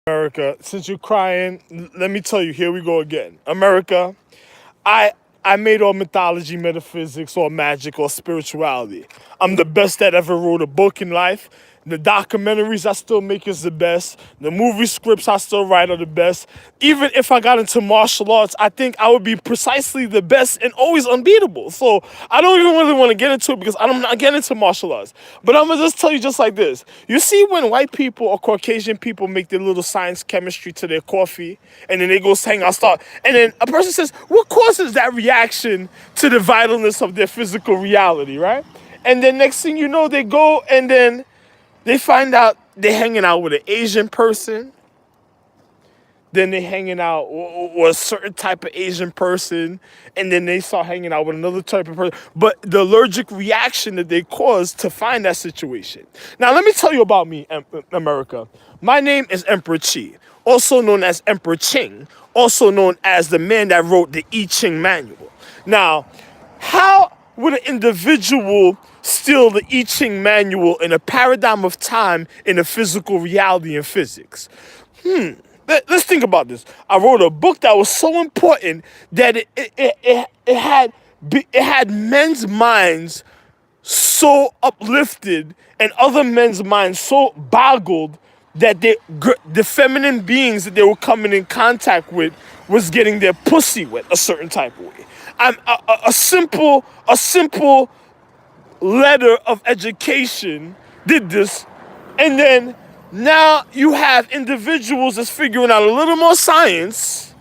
America, since you're crying, let me tell you, here we go again. America, I I made all mythology, metaphysics, or magic, or spirituality. I'm the best that ever wrote a book in life. The documentaries I still make is the best. The movie scripts I still write are the best. Even if I got into martial arts, I think I would be precisely the best and always unbeatable. So I don't even really want to get into it because I'm not getting into martial arts. But I'm going to just tell you just like this. You see when white people or Caucasian people make their little science chemistry to their coffee and then they go hang out, start, and then a person says, what causes that reaction to the vitalness of their physical reality, right? And then next thing you know, they go and then they find out they're hanging out with an Asian person. Then they hanging out with a certain type of Asian person. And then they start hanging out with another type of person. But the allergic reaction that they cause to find that situation. Now, let me tell you about me, America. My name is Emperor Qi, also known as Emperor Qing, also known as the man that wrote the I Ching manual. Now, how would an individual steal the I Ching manual in a paradigm of time in a physical reality in physics? Let's think about this. I wrote a book that was so important that it had men's minds so uplifted and other men's minds so boggled that the feminine beings that they were coming in contact with was getting their pussy wet a certain type of way. A simple letter of education did this, and then now you have individuals that's figuring out a little more science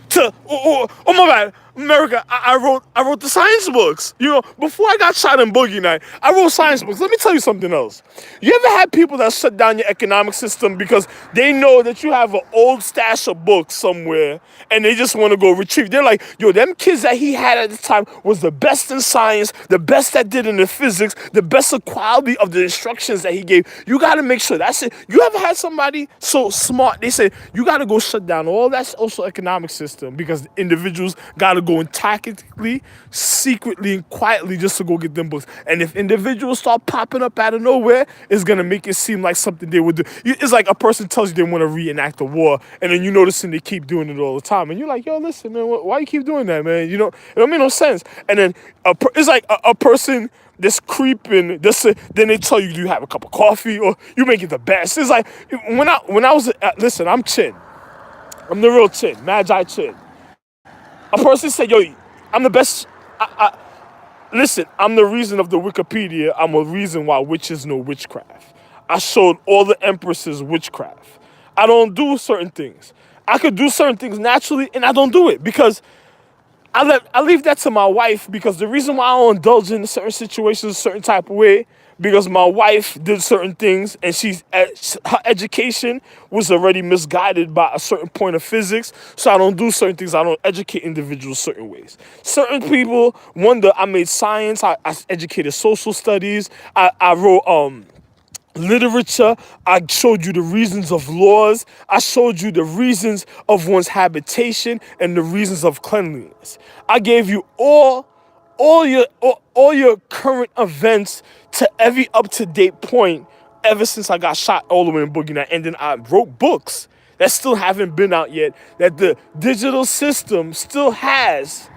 to oh my bad, America, I wrote the science books. You know, before I got shot in Boogie Night, I wrote science books. Let me tell you something else. You ever had people that shut down your economic system because they know that you have an old stash of books somewhere and they just want to go retrieve? They're like, yo, them kids that he had at the time was the best in science, the best that did in the physics, the best of quality of the instructions that he gave. You got to make sure that's it. You ever had somebody so smart, they said, you got to go shut down all that social economic system because individuals got to go and tactically, secretly, and quietly just to go get them books. And if individuals start popping up out of nowhere, it's going to make it seem like something they would do. It's like a person tells you they want to reenact a war, and then you notice they keep doing it all the time. And you're like, yo, listen, man, why you keep doing that, man? You know, it don't make no sense. And then it's like a person that's creeping, then they tell you have a cup of coffee or you make it the best. It's like, when I was, listen, I'm Chin. I'm the real Chin, Magi Chin. A person said, yo, I'm the best. Listen, I'm the reason of the Wikipedia. I'm a reason why witches know witchcraft. I showed all the empresses witchcraft. I don't do certain things. I could do certain things naturally, and I don't do it because I leave that to my wife, because the reason why I don't indulge in certain situations a certain type of way, because my wife did certain things and her education was already misguided by a certain point of physics. So I don't do certain things. I don't educate individuals certain ways. Certain people wonder I made science. I educated social studies. I wrote literature. I showed you the reasons of laws. I showed you the reasons of one's habitation and the reasons of cleanliness. I gave you all your current events to every up-to-date point ever since I got shot all the way in Boogie Night. And then I wrote books that still haven't been out yet, that the digital system still has,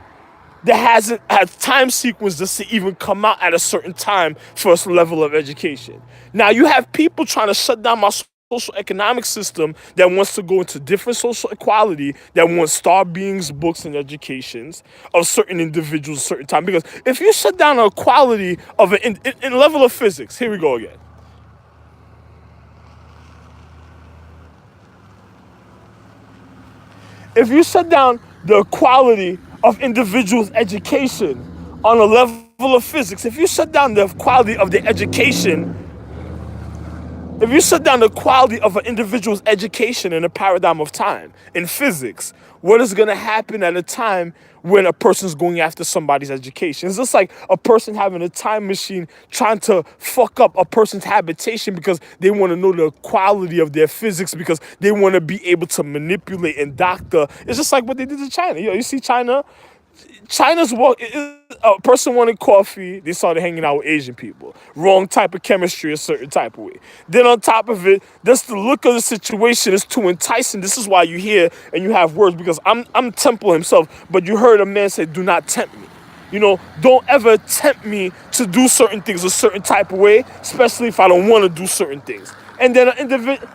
that hasn't had time sequence just to even come out at a certain time for a level of education. Now you have people trying to shut down my social economic system that wants to go into different social equality, that wants star beings, books, and educations of certain individuals at a certain time. Because if you shut down the equality of an in level of physics, here we go again. If you shut down the equality of individuals' education on a level of physics, if you shut down the quality of their education, if you shut down the quality of an individual's education in a paradigm of time in physics, what is going to happen at a time when a person's going after somebody's education? It's just like a person having a time machine trying to fuck up a person's habitation because they want to know the quality of their physics, because they want to be able to manipulate and doctor. It's just like what they did to China. You see China China's walk. A person wanted coffee. They started hanging out with Asian people. Wrong type of chemistry, a certain type of way. Then on top of it, just the look of the situation is too enticing. This is why you hear and you have words because I'm Temple himself. But you heard a man say, "Do not tempt me." Don't ever tempt me to do certain things a certain type of way, especially if I don't want to do certain things. And then an individual.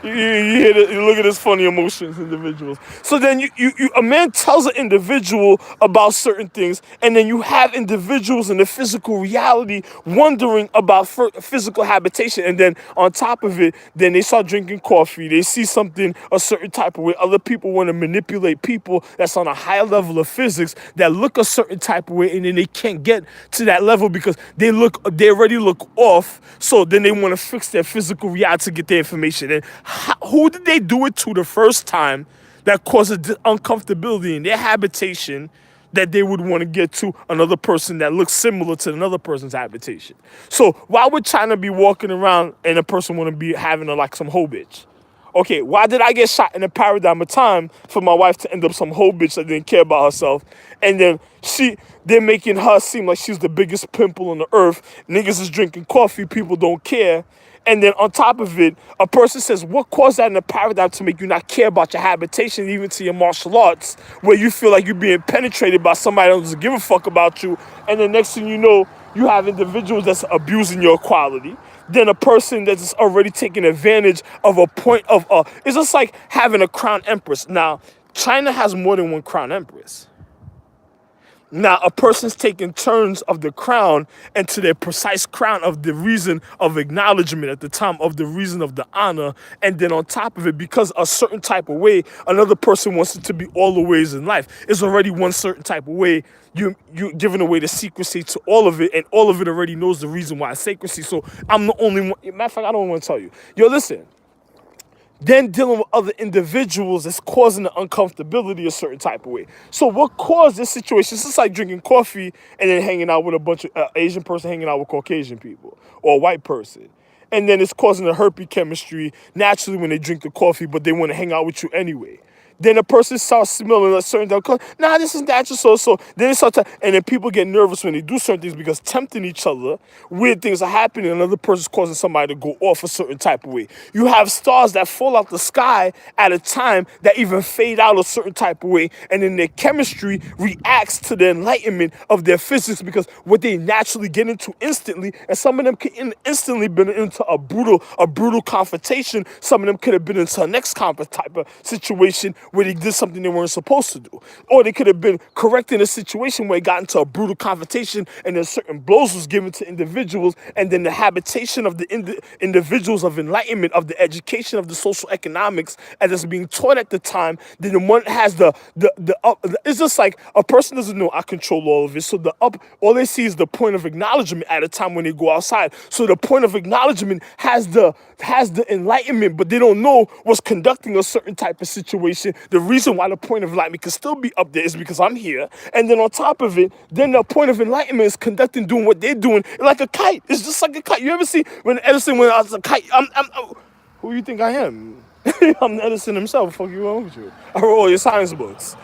You look at his funny emotions, individuals. So then a man tells an individual about certain things, and then you have individuals in the physical reality wondering about physical habitation. And then on top of it, then they start drinking coffee. They see something a certain type of way. Other people want to manipulate people that's on a higher level of physics that look a certain type of way, and then they can't get to that level because they already look off. So then they want to fix their physical reality to get their information. And who did they do it to the first time that causes uncomfortability in their habitation that they would want to get to another person that looks similar to another person's habitation? So why would China be walking around and a person want to be having like some hoe bitch? Okay, why did I get shot in a paradigm of time for my wife to end up some hoe bitch that didn't care about herself? And then they're making her seem like she's the biggest pimple on the earth. Niggas is drinking coffee, people don't care. And then on top of it, a person says, what caused that in the paradigm to make you not care about your habitation, even to your martial arts, where you feel like you're being penetrated by somebody that doesn't give a fuck about you. And the next thing you know, you have individuals that's abusing your equality. Then a person that's already taking advantage of a point of, it's just like having a crown empress. Now, China has more than one crown empress. Now, a person's taking turns of the crown and to their precise crown of the reason of acknowledgement at the time of the reason of the honor. And then on top of it, because a certain type of way, another person wants it to be all the ways in life. It's already one certain type of way. You're giving away the secrecy to all of it, and all of it already knows the reason why it's secrecy. So I'm the only one. Matter of fact, I don't want to tell you. Yo, listen. Then dealing with other individuals that's causing the uncomfortability a certain type of way. So what caused this situation? It's just like drinking coffee and then hanging out with a bunch of Asian person hanging out with Caucasian people or a white person. And then it's causing a herpes chemistry naturally when they drink the coffee, but they want to hang out with you anyway. Then a person starts smelling a certain thing. Nah, this is natural. So then it starts, and then people get nervous when they do certain things because tempting each other, weird things are happening. Another person's causing somebody to go off a certain type of way. You have stars that fall out the sky at a time that even fade out a certain type of way, and then their chemistry reacts to the enlightenment of their physics because what they naturally get into instantly, and some of them can instantly been into a brutal confrontation. Some of them could have been into a next type of situation where they did something they weren't supposed to do. Or they could have been correcting a situation where it got into a brutal confrontation and then certain blows was given to individuals, and then the habitation of the individuals of enlightenment, of the education, of the social economics as it's being taught at the time, then the one has the up. It's just like a person doesn't know I control all of it. So the up, all they see is the point of acknowledgement at a time when they go outside. So the point of acknowledgement has the enlightenment, but they don't know what's conducting a certain type of situation. The reason why the point of enlightenment can still be up there is because I'm here. And then on top of it, then the point of enlightenment is doing what they're doing like a kite. It's just like a kite. You ever see when Edison went out as a kite? Who you think I am? I'm Edison himself. Fuck you wrong with you? I wrote all your science books.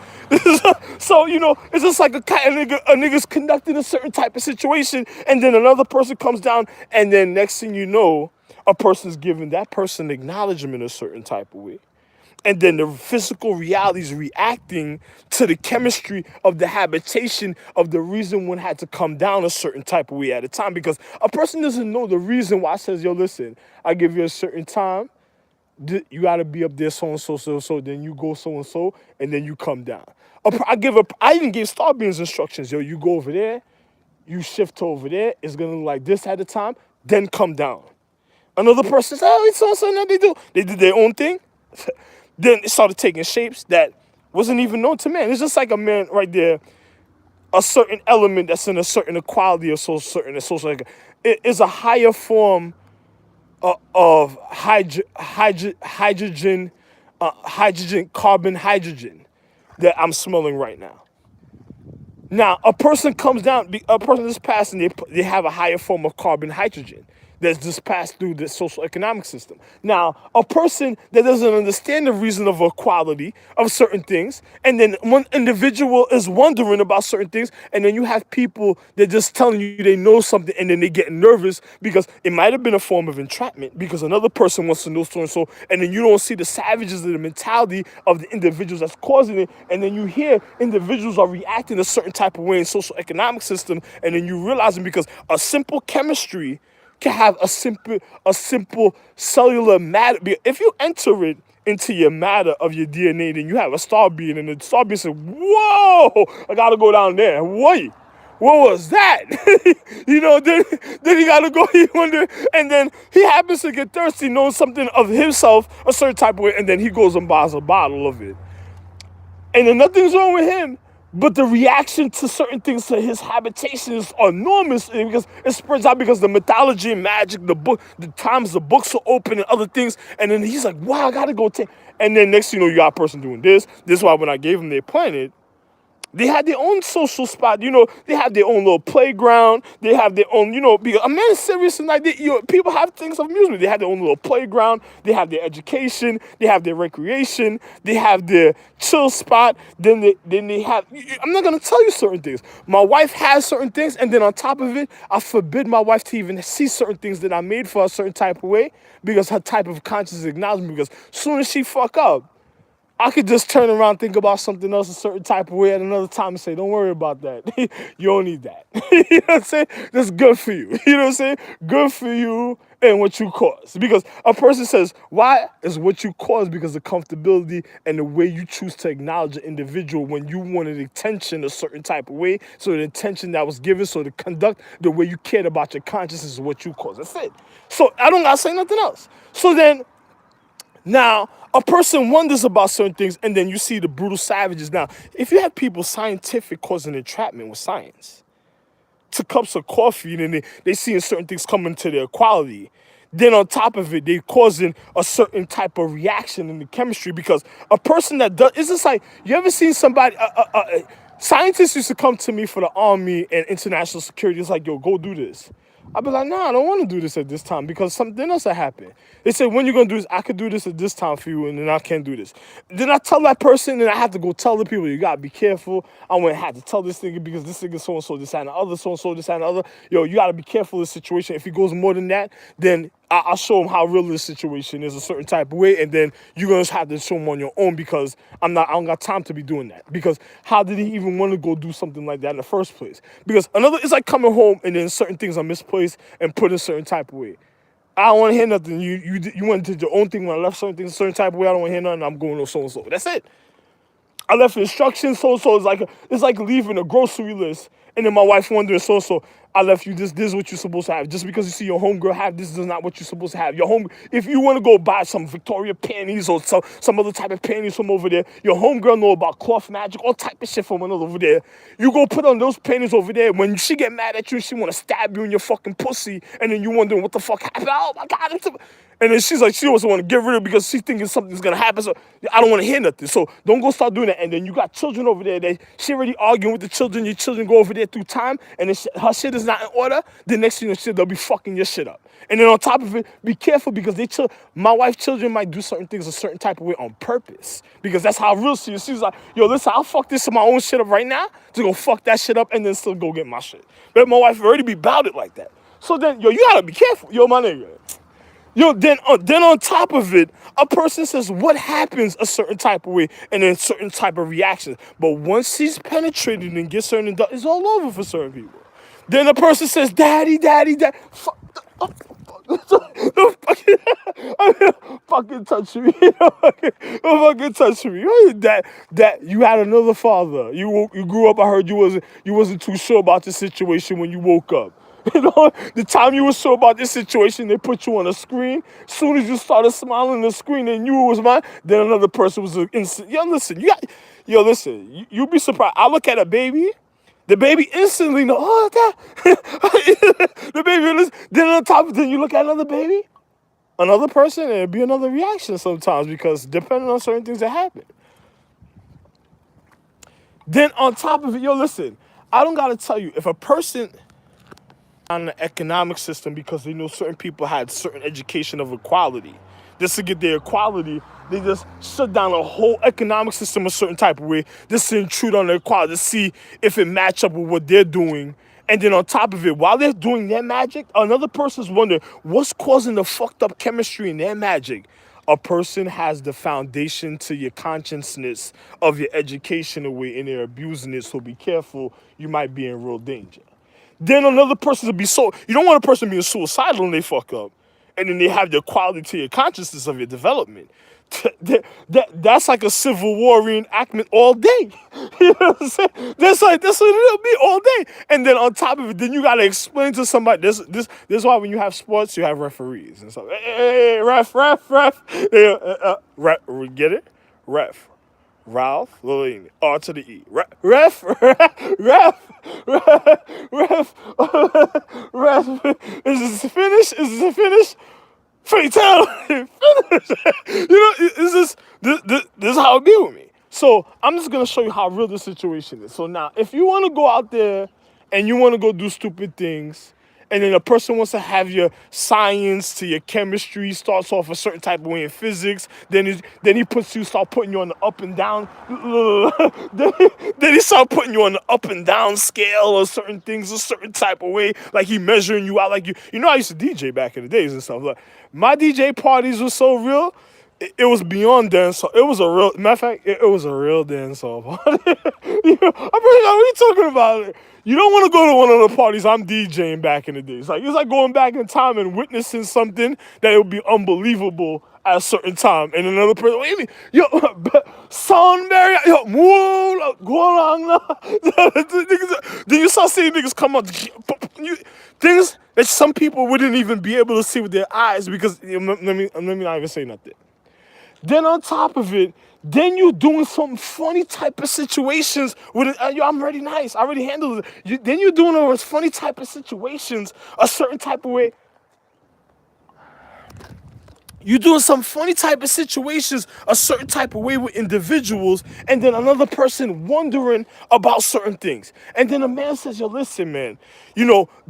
So, it's just like a kite. A nigga's conducting a certain type of situation, and then another person comes down, and then next thing you know, a person's giving that person acknowledgement a certain type of way. And then the physical reality is reacting to the chemistry of the habitation of the reason one had to come down a certain type of way at a time. Because a person doesn't know the reason why. Says, yo, listen, I give you a certain time. You got to be up there so. Then you go so, and then you come down. I even gave Starbeams instructions. Yo, you go over there. You shift to over there. It's going to look like this at a time. Then come down. Another person says, oh, it's so. Now they do. They did their own thing. Then it started taking shapes that wasn't even known to man. It's just like a man right there, a certain element that's in a certain equality or certain social. It is a higher form of hydrogen, carbon hydrogen that I'm smelling right now. Now, a person comes down, a person is passing, they have a higher form of carbon hydrogen. that's just passed through the social economic system. Now, a person that doesn't understand the reason of equality of certain things, and then one individual is wondering about certain things, and then you have people that just telling you they know something, and then they get nervous because it might have been a form of entrapment because another person wants to know so and so, and then you don't see the savages of the mentality of the individuals that's causing it, and then you hear individuals are reacting a certain type of way in social economic system, and then you realizing because a simple chemistry can have a simple cellular matter. If you enter it into your matter of your DNA, then you have a star being, and the star being says, "Whoa, I gotta go down there. Wait, what was that?" Then he gotta go. He wonder, and then he happens to get thirsty, knows something of himself a certain type of way, and then he goes and buys a bottle of it. And then nothing's wrong with him, but the reaction to certain things to his habitation is enormous because it spreads out because the mythology and magic, the times the books are open and other things. And then he's like, wow, I gotta go take. And then next thing you know, you got a person doing this. This is why when I gave him their planet, they had their own social spot, they have their own little playground, they have their own, because a man is serious and like, people have things of amusement. They have their own little playground, they have their education, they have their recreation, they have their chill spot, then they have, I'm not going to tell you certain things. My wife has certain things, and then on top of it, I forbid my wife to even see certain things that I made for a certain type of way because her type of conscious acknowledgement, because as soon as she fuck up, I could just turn around, think about something else a certain type of way at another time and say, don't worry about that. You don't need that. You know what I'm saying? That's good for you. You know what I'm saying? Good for you and what you cause. Because a person says, why is what you cause? Because the comfortability and the way you choose to acknowledge an individual when you wanted attention a certain type of way. So the attention that was given, so the conduct, the way you cared about your consciousness is what you cause. That's it. So I don't got to say nothing else. So then, now, a person wonders about certain things, and then you see the brutal savages. Now, if you have people scientific causing entrapment with science, to cups of coffee, and then they seeing certain things coming to their quality, then on top of it, they causing a certain type of reaction in the chemistry, because a person that does, it's just like, you ever seen somebody, scientists used to come to me for the army and international security. It's like, yo, go do this. I'd be like, nah, I don't want to do this at this time because something else will happen. They say, when you going to do this? I could do this at this time for you, and then I can't do this. Then I tell that person, and I have to go tell the people, you got to be careful. I went and had to tell this nigga because this nigga so-and-so, this and the other, so-and-so, this and the other. Yo, you got to be careful of the situation. If he goes more than that, then I'll show him how real this situation is a certain type of way, and then you're going to have to show him on your own because I don't got time to be doing that. Because how did he even want to go do something like that in the first place? Because it's like coming home and then certain things are misplaced and put in a certain type of way. I don't want to hear nothing. You went to your own thing when I left certain things a certain type of way. I don't want to hear nothing. I'm going to so-and-so. That's it. I left instructions, so-and-so. It's like leaving a grocery list, and then my wife wondering, so-and-so, I left you this is what you're supposed to have. Just because you see your homegirl have this is not what you're supposed to have. If you want to go buy some Victoria panties or some other type of panties from over there, your homegirl know about cloth magic, all type of shit from another over there. You go put on those panties over there. When she get mad at you, she want to stab you in your fucking pussy, and then you wondering what the fuck happened. Oh my God. And then she's like, she also want to get rid of it because she's thinking something's going to happen. So I don't want to hear nothing. So don't go start doing that. And then you got children over there. She already arguing with the children. Your children go over there through time. And then her shit is not in order. The next thing you know, they'll be fucking your shit up. And then on top of it, be careful because my wife's children might do certain things a certain type of way on purpose. Because that's how real she is. She's like, yo, listen, I'll fuck this in my own shit up right now to go fuck that shit up and then still go get my shit. But my wife already be about it like that. So then, yo, you gotta be careful. Yo, my nigga. Yo, then on top of it, a person says what happens a certain type of way and then certain type of reactions. But once he's penetrated and gets certain, it's all over for certain people. Then a person says, daddy, daddy, daddy. Don't fucking touch me. Don't fucking touch me. That you had another father. You grew up, I heard you wasn't too sure about the situation when you woke up. The time you were sure about this situation, they put you on a screen. As soon as you started smiling on the screen and knew it was mine, then another person was instant. Yo, listen, you'd be surprised. I look at a baby, the baby instantly know, oh, that. The baby, then on top of it, then you look at another baby, another person, and it'd be another reaction sometimes because depending on certain things that happen. Then on top of it, yo, listen, I don't got to tell you, if a person on the economic system because they know certain people had certain education of equality. Just to get their equality, they just shut down a whole economic system a certain type of way just to intrude on their equality, to see if it match up with what they're doing. And then on top of it, while they're doing their magic, another person's wondering what's causing the fucked up chemistry in their magic. A person has the foundation to your consciousness of your education away and they're abusing it, so be careful, you might be in real danger. Then another person will be so, you don't want a person being suicidal when they fuck up. And then they have the quality to your consciousness of your development. That's like a civil war reenactment all day. You know what I'm saying? That's what it'll be all day. And then on top of it, then you gotta explain to somebody. This is why when you have sports, you have referees and stuff. Hey, ref. Yeah, ref, get it? Ref. Ralph, Lillian, R to the E. Ref. Is this a finish? Is this a finish? Fatality. Finish. You know, this is how it be with me. So I'm just gonna show you how real the situation is. So now, if you want to go out there and you want to go do stupid things, and then a person wants to have your science to your chemistry, starts off a certain type of way in physics, then he start putting you on the up and down, then he start putting you on the up and down scale or certain things a certain type of way, like he measuring you out, like you know I used to DJ back in the days and stuff. Like my DJ parties were so real. It was beyond dance. It was a real matter of fact. It was a real dance hall party. I'm pretty sure what are you talking about? You don't want to go to one of the parties I'm DJing back in the days. It's like going back in time and witnessing something that would be unbelievable at a certain time. And another person, what do you mean? Yo, sound barrier, yo, move, go along now. Then you start seeing niggas come out, things that some people wouldn't even be able to see with their eyes because, let me not even say nothing. Then on top of it, then you doing some funny type of situations with it. Yo, I'm already nice. I already handled it. Then you're doing those funny type of situations a certain type of way. You're doing some funny type of situations a certain type of way with individuals, and then another person wondering about certain things. And then a man says, yo, listen, man,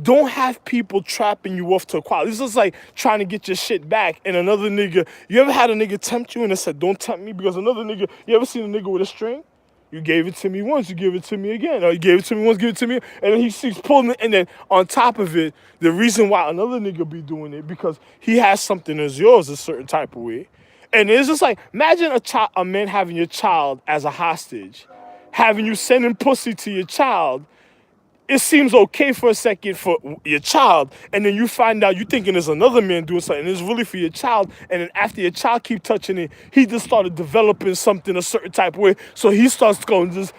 don't have people trapping you off to equality. This is like trying to get your shit back. And another nigga, you ever had a nigga tempt you and they said, don't tempt me? Because another nigga, you ever seen a nigga with a string? You gave it to me once, you give it to me again. Or you gave it to me once, give it to me. And then he keeps pulling it. And then on top of it, the reason why another nigga be doing it, because he has something as yours a certain type of way. And it's just like, imagine a man having your child as a hostage, having you sending pussy to your child. It seems okay for a second for your child, and then you find out you thinking there's another man doing something, and it's really for your child, and then after your child keep touching it, he just started developing something a certain type of way, so he starts going just,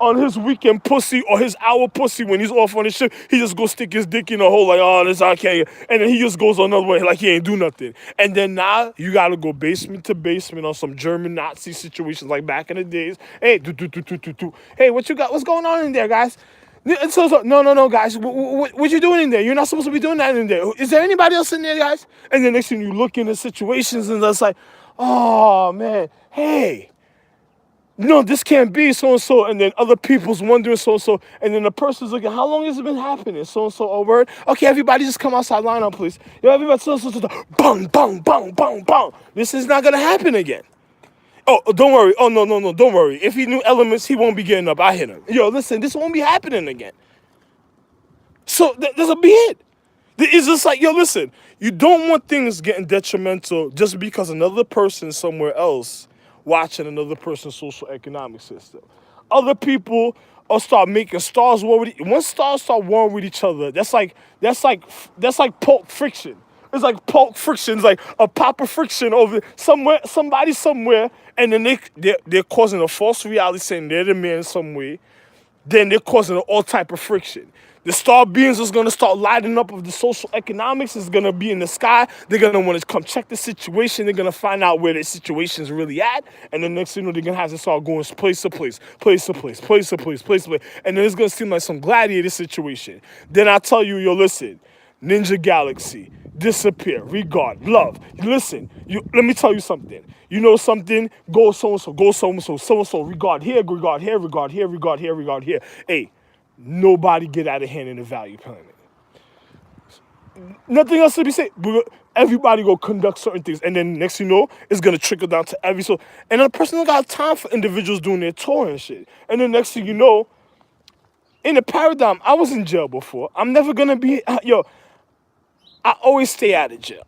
on his weekend pussy or his hour pussy when he's off on his shit, he just go stick his dick in a hole like, oh, this I can't, and then he just goes another way like he ain't do nothing. And then now you gotta go basement to basement on some German Nazi situations like back in the days. Hey, hey, what you got? What's going on in there, guys? So, no, guys. What you doing in there? You're not supposed to be doing that in there. Is there anybody else in there, guys? And then next thing you look into situations and it's like, oh, man, hey, no, this can't be so-and-so. And then other people's wondering so-and-so. And then the person's looking, how long has it been happening? So-and-so, oh, word. Okay, everybody just come outside, line up, please. Yo, everybody, so-and-so, bang, bang, bang, bang, bang. This is not going to happen again. Oh, don't worry. Oh, no, don't worry. If he knew elements, he won't be getting up. I hit him. Yo, listen, this won't be happening again. So that'll be it. It's just like, yo, listen, you don't want things getting detrimental just because another person somewhere else watching another person's social economic system. Other people will start making stars war with once stars start warring with each other, that's like pulp friction. It's like pulp friction. It's like a pop of friction over somebody somewhere, and then they're causing a false reality saying they're the man some way. Then they're causing all type of friction. The star beings is going to start lighting up of the social economics. Is going to be in the sky. They're going to want to come check the situation. They're going to find out where their situation is really at. And the next thing you know, they're going to have to start going place to place. And then it's going to seem like some gladiator situation. Then I tell you, yo, listen, Ninja Galaxy, disappear, regard, love. Listen, let me tell you something. You know something? Go so-and-so, so-and-so, regard here, regard here, regard here, regard here, regard here. Hey, nobody get out of hand in the value planet. nothing else to be said. Everybody go conduct certain things, and then next you know, it's gonna trickle down to every so. And then the person don't got time for individuals doing their tour and shit. And then next thing you know, in the paradigm, I was in jail before. I'm never gonna be. Yo, I always stay out of jail.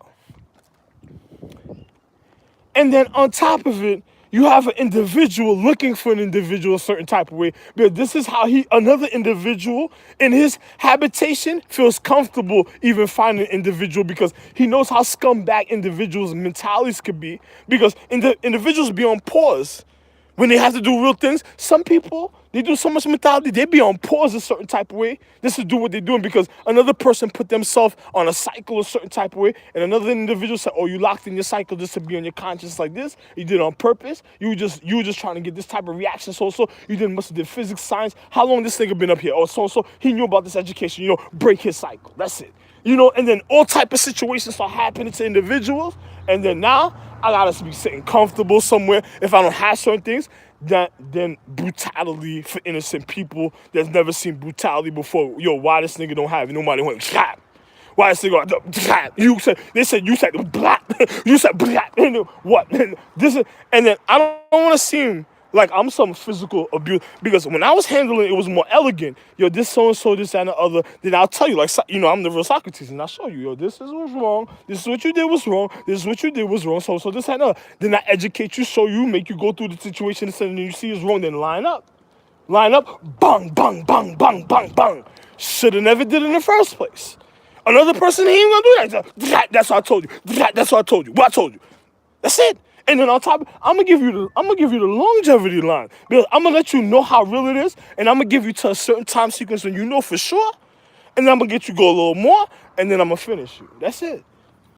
And then on top of it, you have an individual looking for an individual a certain type of way. But this is how another individual in his habitation feels comfortable even finding an individual because he knows how scumbag individuals' mentalities could be. Because individuals be on pause when they have to do real things. Some people, they do so much mentality, they be on pause a certain type of way just to do what they're doing because another person put themselves on a cycle a certain type of way, and another individual said, oh, you locked in your cycle just to be on your conscience like this. You did it on purpose. You were just trying to get this type of reaction. So you must have did physics, science. How long this nigga been up here? Oh, so he knew about this education. Break his cycle. That's it. And then all type of situations start happening to individuals, and then now I gotta be sitting comfortable somewhere. If I don't have certain things, then brutality for innocent people that's never seen brutality before. Yo, why this nigga don't have it? Nobody went clap. Why this nigga? You said black. You said black. And what? And then I don't want to seem like I'm some physical abuse because when I was handling it was more elegant. Yo, this so and so, this that, and the other. Then I'll tell you, like, I'm the real Socrates, and I'll show you, yo, this is what's wrong. This is what you did was wrong. This is what you did was wrong. So this that, and the other. Then I educate you, show you, make you go through the situation, and then you see it's wrong. Then line up, bang, bang, bang, bang, bang, bang. Should have never did it in the first place. Another person, he ain't gonna do that. That's what I told you. That's what I told you. What I told you. That's it. And then on top, I'm gonna give you the longevity line because I'm gonna let you know how real it is, and I'm gonna give you to a certain time sequence when you know for sure, and then I'm gonna get you go a little more, and then I'm gonna finish you. That's it.